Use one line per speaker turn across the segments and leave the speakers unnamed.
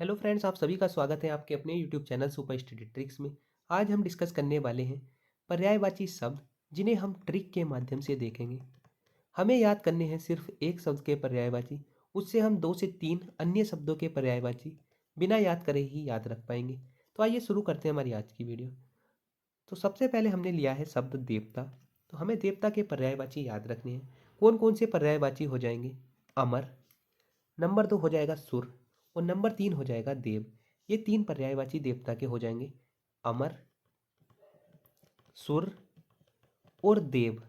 Hello friends, आप सभी का स्वागत है आपके अपने YouTube channel super study tricks में। आज हम डिस्कस करने वाले हैं पर्यायवाची शब्द, जिन्हें हम ट्रिक के माध्यम से देखेंगे। हमें याद करने हैं सिर्फ एक शब्द के पर्यायवाची, उससे हम 2 से 3 अन्य शब्दों के पर्यायवाची बिना याद करे ही याद रख पाएंगे। तो आइए शुरू करते हैं हमारी आज की वीडियो। तो सबसे पहले हमने लिया है शब्द देवता। तो हमें देवता के पर्यायवाची याद रखने हैं। कौन कौन से पर्यायवाची हो जाएंगे? अमर, नंबर 2 हो जाएगा सुर, और नंबर 3 हो जाएगा देव। ये 3 पर्यायवाची देवता के हो जाएंगे, अमर, सुर और देव।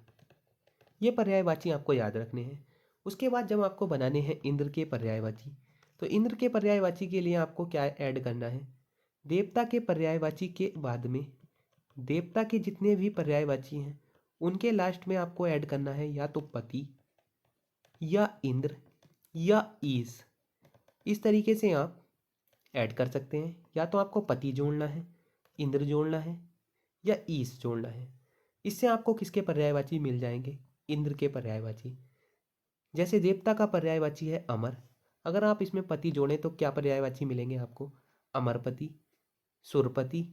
ये पर्यायवाची आपको याद रखने हैं। उसके बाद जब आपको बनाने हैं इंद्र के पर्यायवाची, तो इंद्र के पर्यायवाची के लिए आपको क्या ऐड करना है? देवता के पर्यायवाची के बाद में देवता के जितने भी पर्यायवाची हैं उनके लास्ट में आपको ऐड करना है या तो पति या इंद्र या ईश। इस तरीके से आप ऐड कर सकते हैं। या तो आपको पति जोड़ना है, इंद्र जोड़ना है या ईश जोड़ना है। इससे आपको किसके पर्यायवाची मिल जाएंगे? इंद्र के पर्यायवाची। जैसे देवता का पर्यायवाची है अमर, अगर आप इसमें पति जोड़ें तो क्या पर्यायवाची मिलेंगे आपको? अमरपति, सुरपति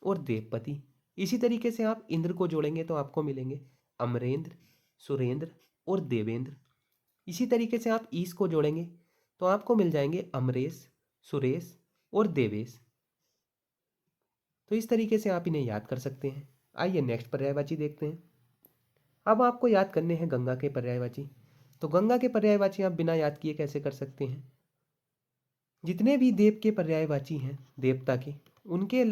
और देवपति। इसी तरीके से आप इंद्र को जोड़ेंगे तो आपको मिलेंगे अमरेंद्र, सुरेंद्र और देवेंद्र। इसी तरीके से आप ईश को जोड़ेंगे तो आपको मिल जाएंगे अमरेश, सुरेश और देवेश। तो इस तरीके से आप इन्हें याद कर सकते हैं। आइए नेक्स्ट पर्यायवाची देखते हैं। अब आपको याद करने हैं गंगा के पर्यायवाची। तो गंगा के पर्यायवाची आप बिना याद किए कैसे कर सकते हैं? जितने भी देव के पर्यायवाची हैं देवता के, उनके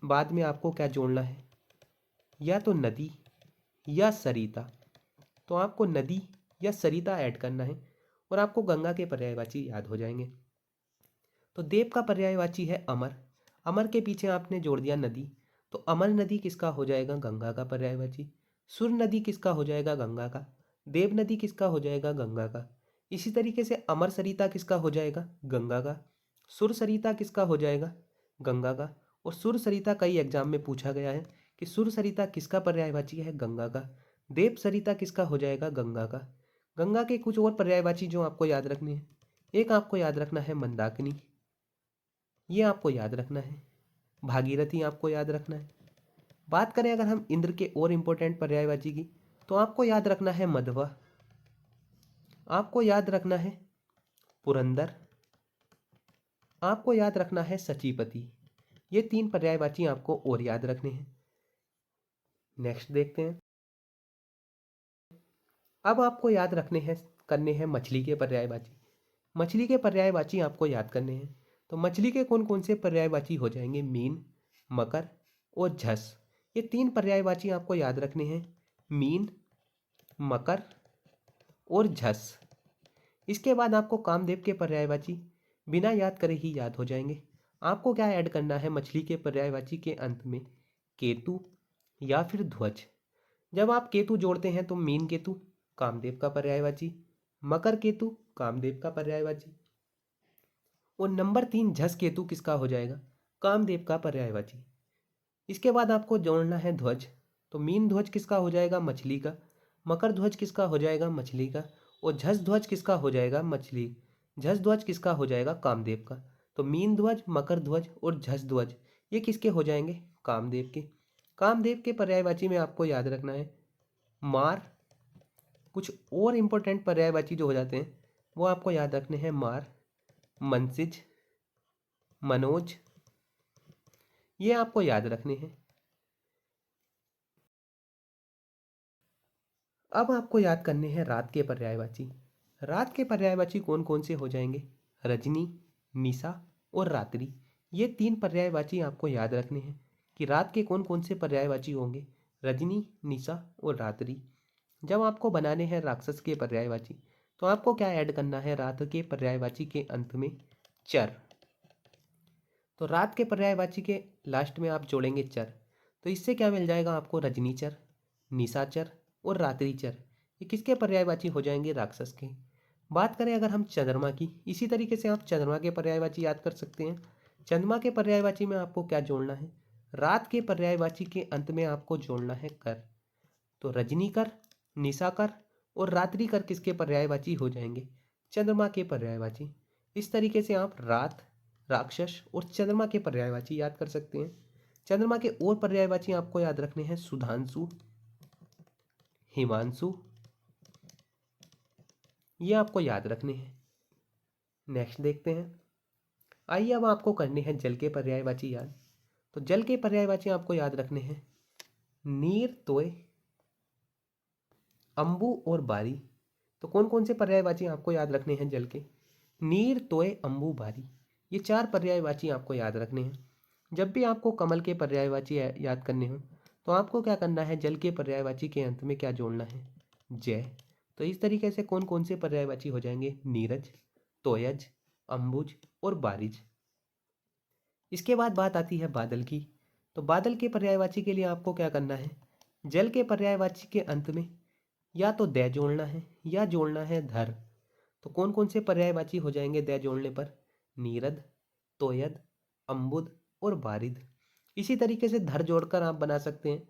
बाद में आपको क्या जोड़ना है? या तो नदी या सरिता। तो आपको नदी या सरिता ऐड करना है और आपको गंगा के पर्यायवाची याद हो जाएंगे। तो देव का पर्यायवाची है अमर, अमर के पीछे आपने जोड़ दिया नदी, तो अमर नदी किसका हो जाएगा? गंगा का पर्यायवाची। सुर नदी किसका हो जाएगा? गंगा का। देव नदी किसका हो जाएगा? गंगा का। इसी तरीके से अमर सरिता किसका हो जाएगा? गंगा का। सुर सरिता किसका हो जाएगा? गंगा का। और सुर सरिता कई एग्जाम में पूछा गया है कि सुर सरिता किसका पर्यायवाची है? गंगा का। देव सरिता किसका हो जाएगा? गंगा का। गंगा के कुछ और पर्यायवाची जो आपको याद रखने हैं, एक आपको याद रखना है मंदाकिनी, ये आपको याद रखना है। भागीरथी आपको याद रखना है। बात करें अगर हम इंद्र के और इंपॉर्टेंट पर्यायवाची की, तो आपको याद रखना है मध्वा, आपको याद रखना है पुरंदर, आपको याद रखना है सचीपति। ये 3 पर्यायवाची आपको और याद रखने हैं। नेक्स्ट देखते हैं। अब आपको याद रखने हैं करने हैं मछली के पर्यायवाची। मछली के पर्यायवाची आपको याद करने हैं। तो मछली के कौन कौन से पर्यायवाची हो जाएंगे? मीन, मकर और झस। ये 3 पर्यायवाची आपको याद रखने हैं, मीन, मकर और झस। इसके बाद आपको कामदेव के पर्यायवाची बिना याद करे ही याद हो जाएंगे। आपको क्या ऐड करना है मछली के पर्यायवाची के अंत में? केतु या फिर ध्वज। जब आप केतु जोड़ते हैं तो मीन केतु कामदेव का पर्यायवाची, मकर केतु कामदेव का पर्यायवाची और नंबर 3 झस केतु किसका हो जाएगा? कामदेव का पर्यायवाची। इसके बाद आपको जोड़ना है ध्वज। तो मीन ध्वज किसका हो जाएगा? मछली का। मकर ध्वज किसका हो जाएगा? मछली का। और झस ध्वज किसका हो जाएगा? मछली। झस ध्वज किसका हो जाएगा? कामदेव का। तो मीन ध्वज, मकर ध्वज और झस ध्वज ये किसके हो जाएंगे? कामदेव के। कामदेव के पर्यायवाची में आपको याद रखना है मार। कुछ और इंपॉर्टेंट पर्यायवाची जो हो जाते हैं वो आपको याद रखने हैं मार, मनसिज, मनोज, ये आपको याद रखने हैं। अब आपको याद करने हैं रात के पर्यायवाची। रात के पर्यायवाची कौन कौन से हो जाएंगे? रजनी, निशा और रात्रि। ये 3 पर्यायवाची आपको याद रखने हैं कि रात के कौन कौन से पर्यायवाची होंगे? रजनी, निशा और रात्रि। जब आपको बनाने हैं राक्षस के पर्यायवाची, तो आपको क्या ऐड करना है रात के पर्यायवाची के अंत में? चर। तो रात के पर्यायवाची के लास्ट में आप जोड़ेंगे चर, तो इससे क्या मिल जाएगा आपको? रजनीचर, निशाचर और रात्रिचर। ये किसके पर्यायवाची हो जाएंगे? राक्षस के। बात करें अगर हम चंद्रमा की, इसी तरीके से आप चंद्रमा के पर्यायवाची याद कर सकते हैं। चंद्रमा के पर्यायवाची में आपको क्या जोड़ना है? रात के पर्यायवाची के अंत में आपको जोड़ना है कर। तो रजनीकर, निशाकर और रात्रिकर किसके पर्यायवाची हो जाएंगे? चंद्रमा के पर्यायवाची। इस तरीके से आप रात, राक्षस और चंद्रमा के पर्यायवाची याद कर सकते हैं। चंद्रमा के और पर्यायवाची आपको याद रखने हैं सुधांशु, हिमांशु, ये आपको याद रखने हैं। नेक्स्ट देखते हैं। आइए अब आपको करने हैं जल के पर्यायवाची याद। तो जल के पर्यायवाची आपको याद रखने हैं नीर, तोय, अंबु और बारी। तो कौन कौन से पर्यायवाची आपको याद रखने हैं जल के? नीर, तोय, अंबु, बारी, ये 4 पर्यायवाची आपको याद रखने हैं। जब भी आपको कमल के पर्यायवाची याद करने हो तो आपको क्या करना है, जल के पर्यायवाची के अंत में क्या जोड़ना है? जय। तो इस तरीके से कौन कौन से पर्यायवाची हो जाएंगे? नीरज, तोयज, अंबुज और बारिज। इसके बाद बात आती है बादल की। तो बादल के पर्यायवाची के लिए आपको क्या करना है? जल के पर्यायवाची के अंत में या तो दय जोड़ना है या जोड़ना है धर। तो कौन कौन से पर्यायवाची हो जाएंगे दय जोड़ने पर? नीरद, तोयद, अंबुद और बारिद। इसी तरीके से धर जोड़कर आप बना सकते हैं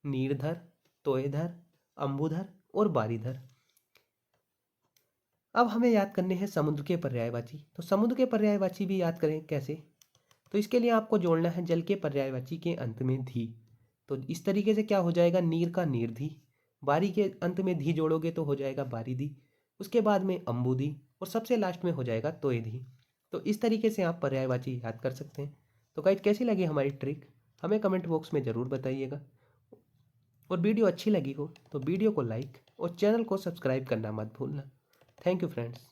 नीरधर, तोयधर, अंबुधर और बारीधर। अब हमें याद करने हैं समुद्र के पर्यायवाची। तो समुद्र के पर्यायवाची भी याद करें कैसे? तो इसके लिए आपको जोड़ना है जल के पर्यायवाची के अंत में धी। तो इस तरीके से क्या हो जाएगा? नीर का नीरधी। बारी के अंत में धी जोड़ोगे तो हो जाएगा बारीधी। उसके बाद में अंबुधी और सबसे लास्ट में हो जाएगा तोयधी। तो इस तरीके से आप पर्यायवाची याद कर सकते हैं। तो गाइस, कैसी लगी हमारी ट्रिक हमें कमेंट बॉक्स में ज़रूर बताइएगा। और वीडियो अच्छी लगी हो तो वीडियो को लाइक और चैनल को सब्सक्राइब करना मत भूलना। Thank you friends.